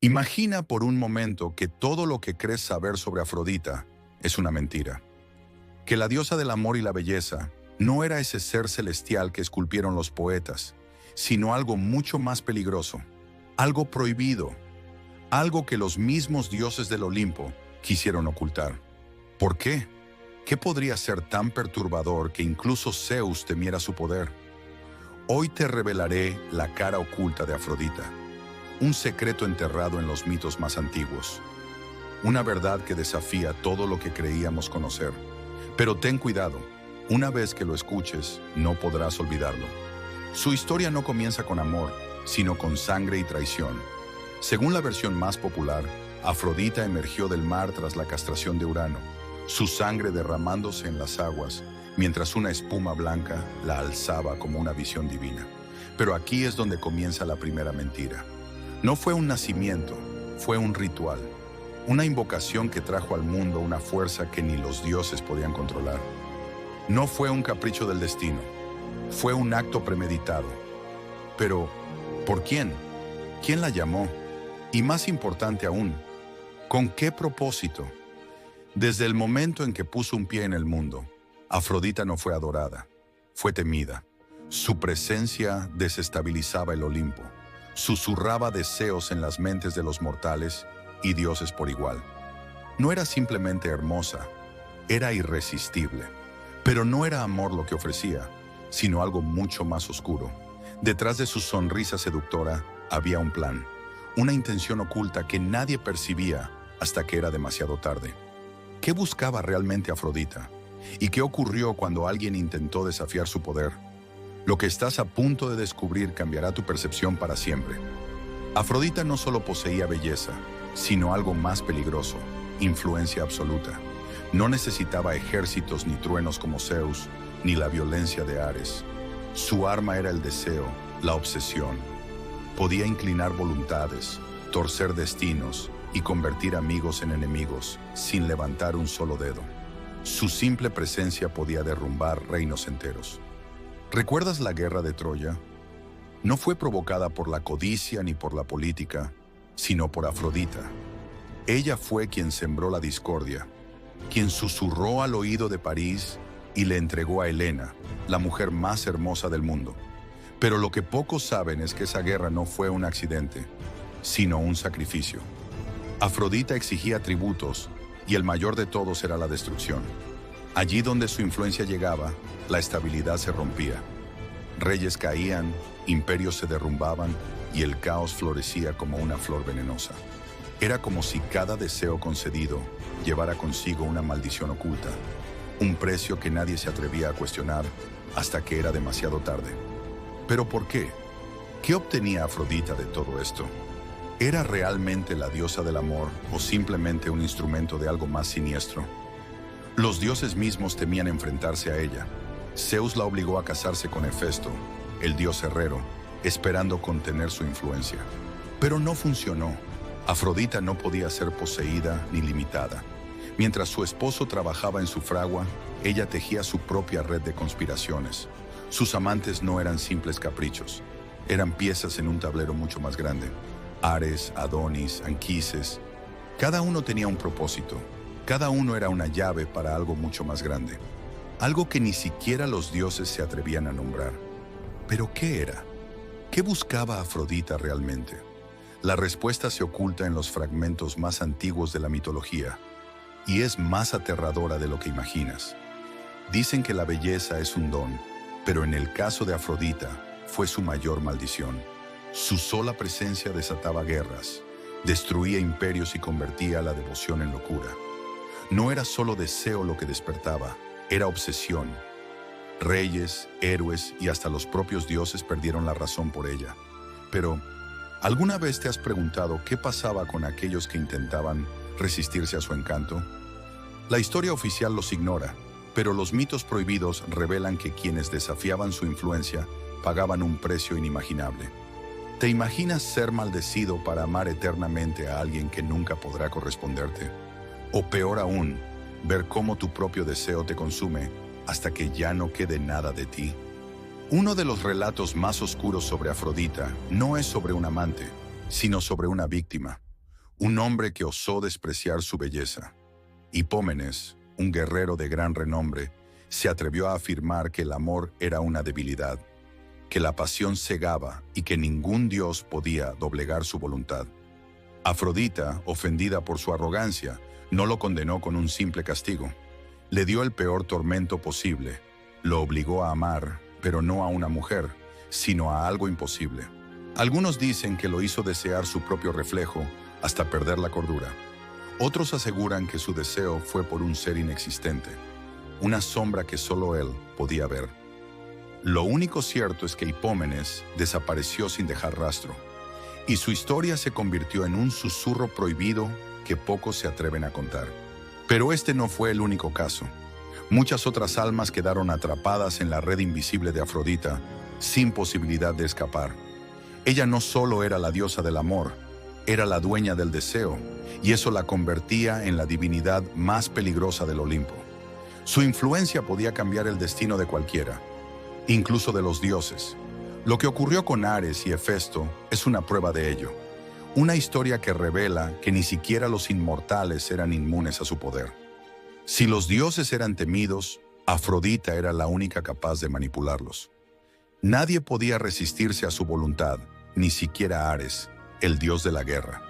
Imagina por un momento que todo lo que crees saber sobre Afrodita es una mentira. Que la diosa del amor y la belleza no era ese ser celestial que esculpieron los poetas, sino algo mucho más peligroso, algo prohibido, algo que los mismos dioses del Olimpo quisieron ocultar. ¿Por qué? ¿Qué podría ser tan perturbador que incluso Zeus temiera su poder? Hoy te revelaré la cara oculta de Afrodita, un secreto enterrado en los mitos más antiguos, una verdad que desafía todo lo que creíamos conocer. Pero ten cuidado, una vez que lo escuches, no podrás olvidarlo. Su historia no comienza con amor, sino con sangre y traición. Según la versión más popular, Afrodita emergió del mar tras la castración de Urano, su sangre derramándose en las aguas, mientras una espuma blanca la alzaba como una visión divina. Pero aquí es donde comienza la primera mentira. No fue un nacimiento, fue un ritual, una invocación que trajo al mundo una fuerza que ni los dioses podían controlar. No fue un capricho del destino, fue un acto premeditado. Pero, ¿por quién? ¿Quién la llamó? Y más importante aún, ¿con qué propósito? Desde el momento en que puso un pie en el mundo, Afrodita no fue adorada, fue temida. Su presencia desestabilizaba el Olimpo, susurraba deseos en las mentes de los mortales y dioses por igual. No era simplemente hermosa, era irresistible. Pero no era amor lo que ofrecía, sino algo mucho más oscuro. Detrás de su sonrisa seductora había un plan, una intención oculta que nadie percibía hasta que era demasiado tarde. ¿Qué buscaba realmente Afrodita? ¿Y qué ocurrió cuando alguien intentó desafiar su poder? Lo que estás a punto de descubrir cambiará tu percepción para siempre. Afrodita no solo poseía belleza, sino algo más peligroso, influencia absoluta. No necesitaba ejércitos ni truenos como Zeus, ni la violencia de Ares. Su arma era el deseo, la obsesión. Podía inclinar voluntades, torcer destinos y convertir amigos en enemigos sin levantar un solo dedo. Su simple presencia podía derrumbar reinos enteros. ¿Recuerdas la guerra de Troya? No fue provocada por la codicia ni por la política, sino por Afrodita. Ella fue quien sembró la discordia, quien susurró al oído de París y le entregó a Helena, la mujer más hermosa del mundo. Pero lo que pocos saben es que esa guerra no fue un accidente, sino un sacrificio. Afrodita exigía tributos y el mayor de todos era la destrucción. Allí donde su influencia llegaba, la estabilidad se rompía. Reyes caían, imperios se derrumbaban y el caos florecía como una flor venenosa. Era como si cada deseo concedido llevara consigo una maldición oculta, un precio que nadie se atrevía a cuestionar hasta que era demasiado tarde. ¿Pero por qué? ¿Qué obtenía Afrodita de todo esto? ¿Era realmente la diosa del amor o simplemente un instrumento de algo más siniestro? Los dioses mismos temían enfrentarse a ella. Zeus la obligó a casarse con Hefesto, el dios herrero, esperando contener su influencia. Pero no funcionó. Afrodita no podía ser poseída ni limitada. Mientras su esposo trabajaba en su fragua, ella tejía su propia red de conspiraciones. Sus amantes no eran simples caprichos, eran piezas en un tablero mucho más grande. Ares, Adonis, Anquises, cada uno tenía un propósito. Cada uno era una llave para algo mucho más grande. Algo que ni siquiera los dioses se atrevían a nombrar. ¿Pero qué era? ¿Qué buscaba Afrodita realmente? La respuesta se oculta en los fragmentos más antiguos de la mitología, y es más aterradora de lo que imaginas. Dicen que la belleza es un don, pero en el caso de Afrodita fue su mayor maldición. Su sola presencia desataba guerras, destruía imperios y convertía la devoción en locura. No era solo deseo lo que despertaba, era obsesión. Reyes, héroes y hasta los propios dioses perdieron la razón por ella. Pero, ¿alguna vez te has preguntado qué pasaba con aquellos que intentaban resistirse a su encanto? La historia oficial los ignora, pero los mitos prohibidos revelan que quienes desafiaban su influencia pagaban un precio inimaginable. ¿Te imaginas ser maldecido para amar eternamente a alguien que nunca podrá corresponderte? O peor aún, ver cómo tu propio deseo te consume hasta que ya no quede nada de ti. Uno de los relatos más oscuros sobre Afrodita no es sobre un amante, sino sobre una víctima. un hombre que osó despreciar su belleza. Hipómenes, un guerrero de gran renombre, se atrevió a afirmar que el amor era una debilidad, que la pasión cegaba y que ningún dios podía doblegar su voluntad. Afrodita, ofendida por su arrogancia, no lo condenó con un simple castigo. Le dio el peor tormento posible. Lo obligó a amar, pero no a una mujer, sino a algo imposible. Algunos dicen que lo hizo desear su propio reflejo hasta perder la cordura. Otros aseguran que su deseo fue por un ser inexistente, una sombra que solo él podía ver. Lo único cierto es que Hipómenes desapareció sin dejar rastro, y su historia se convirtió en un susurro prohibido que pocos se atreven a contar. Pero este no fue el único caso. Muchas otras almas quedaron atrapadas en la red invisible de Afrodita, sin posibilidad de escapar. Ella no solo era la diosa del amor, era la dueña del deseo, y eso la convertía en la divinidad más peligrosa del Olimpo. Su influencia podía cambiar el destino de cualquiera, incluso de los dioses. Lo que ocurrió con Ares y Hefesto es una prueba de ello. Una historia que revela que ni siquiera los inmortales eran inmunes a su poder. Si los dioses eran temidos, Afrodita era la única capaz de manipularlos. Nadie podía resistirse a su voluntad, ni siquiera Ares, el dios de la guerra.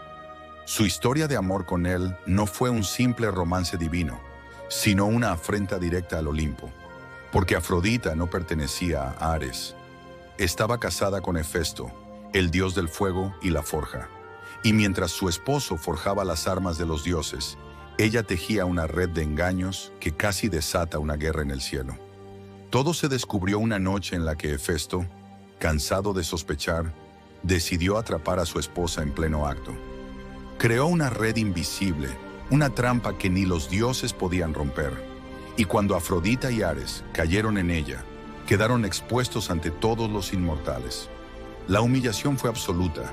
Su historia de amor con él no fue un simple romance divino, sino una afrenta directa al Olimpo, porque Afrodita no pertenecía a Ares. Estaba casada con Hefesto, el dios del fuego y la forja, y mientras su esposo forjaba las armas de los dioses, ella tejía una red de engaños que casi desata una guerra en el cielo. Todo se descubrió una noche en la que Hefesto, cansado de sospechar, decidió atrapar a su esposa en pleno acto. Creó una red invisible, una trampa que ni los dioses podían romper, y cuando Afrodita y Ares cayeron en ella, quedaron expuestos ante todos los inmortales. La humillación fue absoluta,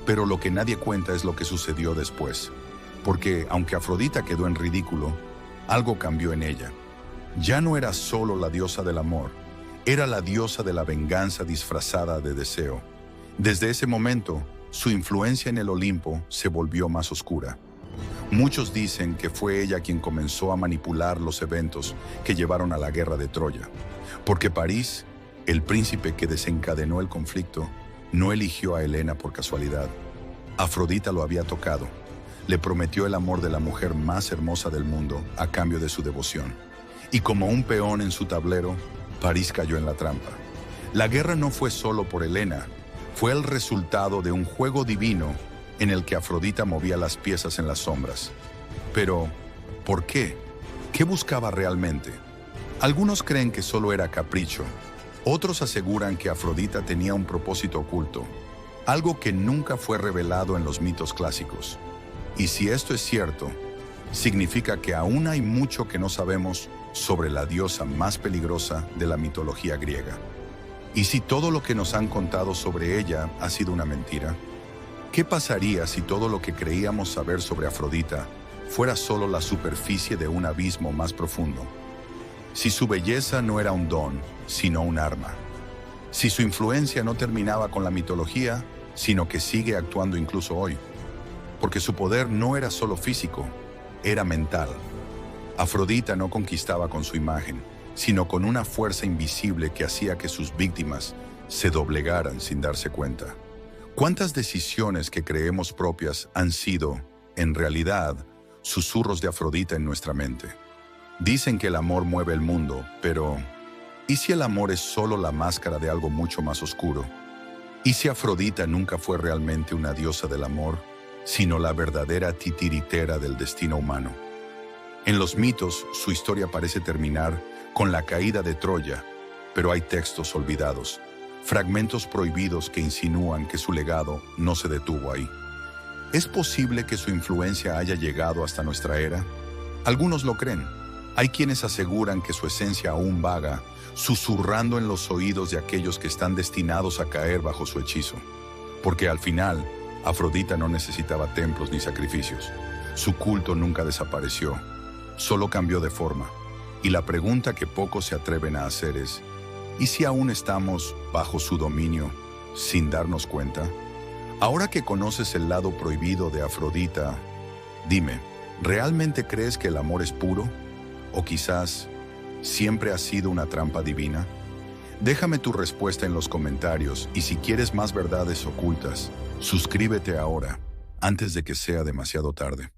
pero lo que nadie cuenta es lo que sucedió después, porque aunque Afrodita quedó en ridículo, algo cambió en ella. Ya no era solo la diosa del amor, era la diosa de la venganza disfrazada de deseo. Desde ese momento, su influencia en el Olimpo se volvió más oscura. Muchos dicen que fue ella quien comenzó a manipular los eventos que llevaron a la guerra de Troya, porque París, el príncipe que desencadenó el conflicto, no eligió a Helena por casualidad. Afrodita lo había tocado. Le prometió el amor de la mujer más hermosa del mundo a cambio de su devoción. Y como un peón en su tablero, París cayó en la trampa. La guerra no fue solo por Helena, fue el resultado de un juego divino en el que Afrodita movía las piezas en las sombras. Pero, ¿por qué? ¿Qué buscaba realmente? Algunos creen que solo era capricho. Otros aseguran que Afrodita tenía un propósito oculto, algo que nunca fue revelado en los mitos clásicos. Y si esto es cierto, significa que aún hay mucho que no sabemos sobre la diosa más peligrosa de la mitología griega. ¿Y si todo lo que nos han contado sobre ella ha sido una mentira? ¿Qué pasaría si todo lo que creíamos saber sobre Afrodita fuera solo la superficie de un abismo más profundo? Si su belleza no era un don, sino un arma. Si su influencia no terminaba con la mitología, sino que sigue actuando incluso hoy. Porque su poder no era solo físico, era mental. Afrodita no conquistaba con su imagen, sino con una fuerza invisible que hacía que sus víctimas se doblegaran sin darse cuenta. ¿Cuántas decisiones que creemos propias han sido, en realidad, susurros de Afrodita en nuestra mente? Dicen que el amor mueve el mundo, pero ¿y si el amor es solo la máscara de algo mucho más oscuro? ¿Y si Afrodita nunca fue realmente una diosa del amor, sino la verdadera titiritera del destino humano? En los mitos, su historia parece terminar con la caída de Troya, pero hay textos olvidados, fragmentos prohibidos que insinúan que su legado no se detuvo ahí. ¿Es posible que su influencia haya llegado hasta nuestra era? Algunos lo creen. Hay quienes aseguran que su esencia aún vaga, susurrando en los oídos de aquellos que están destinados a caer bajo su hechizo. Porque al final, Afrodita no necesitaba templos ni sacrificios. Su culto nunca desapareció, solo cambió de forma. Y la pregunta que pocos se atreven a hacer es, ¿y si aún estamos bajo su dominio sin darnos cuenta? Ahora que conoces el lado prohibido de Afrodita, dime, ¿realmente crees que el amor es puro? ¿O quizás siempre ha sido una trampa divina? Déjame tu respuesta en los comentarios y si quieres más verdades ocultas, suscríbete ahora, antes de que sea demasiado tarde.